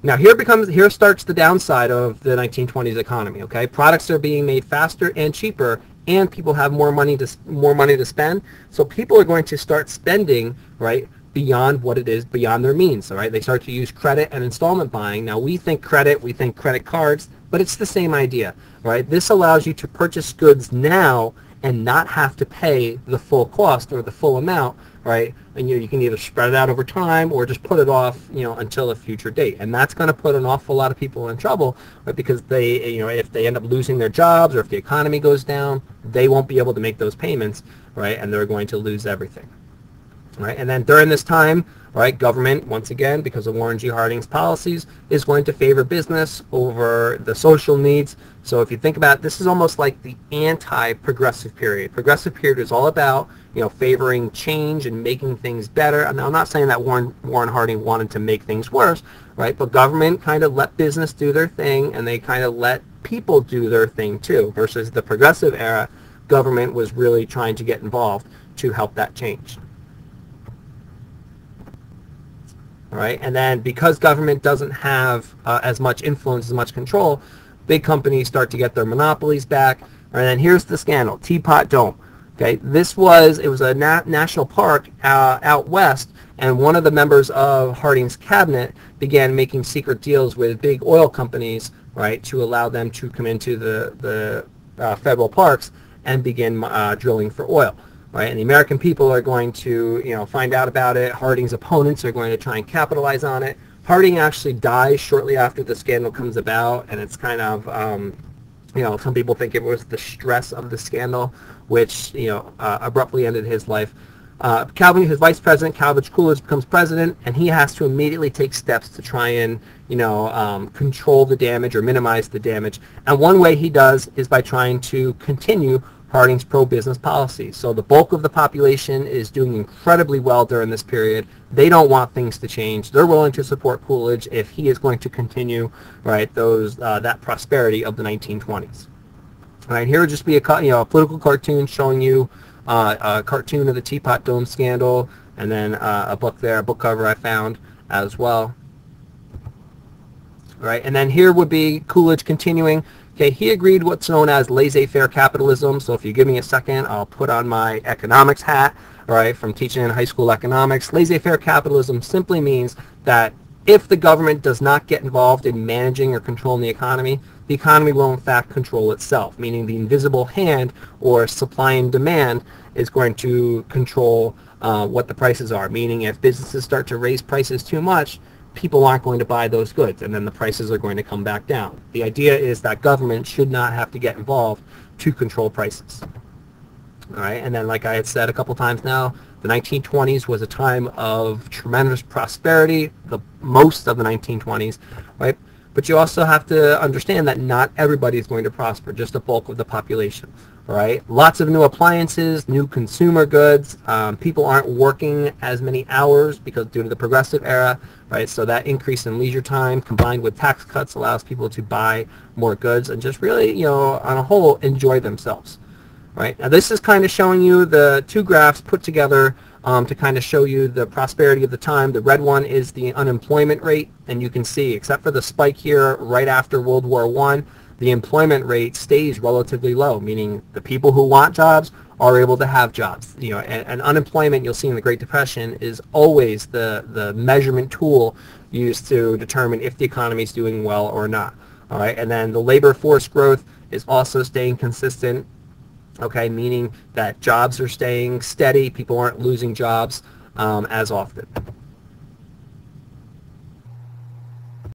Now here starts the downside of the 1920s economy. Okay, products are being made faster and cheaper, and people have more money to spend. So people are going to start spending, right, beyond what it is, beyond their means. All right, they start to use credit and installment buying. Now we think credit cards, but it's the same idea, right? This allows you to purchase goods now and not have to pay the full cost or the full amount, right? And you can either spread it out over time or just put it off, until a future date. And that's going to put an awful lot of people in trouble, right? Because they, if they end up losing their jobs or if the economy goes down, they won't be able to make those payments, right? And they're going to lose everything, right? And then during this time, right, government, once again, because of Warren G. Harding's policies, is going to favor business over the social needs. So if you think about it, this is almost like the anti-progressive period. Progressive period is all about, favoring change and making things better. And I'm not saying that Warren Harding wanted to make things worse, right? But government kind of let business do their thing, and they kind of let people do their thing too. Versus the progressive era, government was really trying to get involved to help that change. All right, and then because government doesn't have as much influence, as much control, big companies start to get their monopolies back. And then here's the scandal: Teapot Dome. Okay, it was a national park out west, and one of the members of Harding's cabinet began making secret deals with big oil companies, right, to allow them to come into the federal parks and begin drilling for oil. Right, and the American people are going to, find out about it. Harding's opponents are going to try and capitalize on it. Harding actually dies shortly after the scandal comes about, and it's kind of, some people think it was the stress of the scandal, which, abruptly ended his life. His vice president, Calvin Coolidge, becomes president, and he has to immediately take steps to try and, control the damage or minimize the damage. And one way he does is by trying to continue Harding's pro-business policies. So the bulk of the population is doing incredibly well during this period. They don't want things to change. They're willing to support Coolidge if he is going to continue, right, that prosperity of the 1920s. All right, here would just be a political cartoon showing you a cartoon of the Teapot Dome Scandal, and then a book cover I found as well. All right, and then here would be Coolidge continuing. Okay, he agreed what's known as laissez-faire capitalism. So if you give me a second, I'll put on my economics hat, all right, from teaching in high school economics. Laissez-faire capitalism simply means that if the government does not get involved in managing or controlling the economy will in fact control itself, meaning the invisible hand or supply and demand is going to control what the prices are, meaning if businesses start to raise prices too much, people aren't going to buy those goods, and then the prices are going to come back down. The idea is that government should not have to get involved to control prices. All right, and then like I had said a couple times now, the 1920s was a time of tremendous prosperity, the most of the 1920s, right? But you also have to understand that not everybody is going to prosper, just the bulk of the population. All right, lots of new appliances, new consumer goods. People aren't working as many hours because due to the progressive era, right? So that increase in leisure time combined with tax cuts allows people to buy more goods and just really, on a whole, enjoy themselves. Right? Now this is kind of showing you the two graphs put together to kind of show you the prosperity of the time. The red one is the unemployment rate, and you can see, except for the spike here right after World War I, the employment rate stays relatively low, meaning the people who want jobs are able to have jobs. And unemployment, you'll see in the Great Depression, is always the measurement tool used to determine if the economy is doing well or not. All right, and then the labor force growth is also staying consistent. Okay, meaning that jobs are staying steady, people aren't losing jobs as often.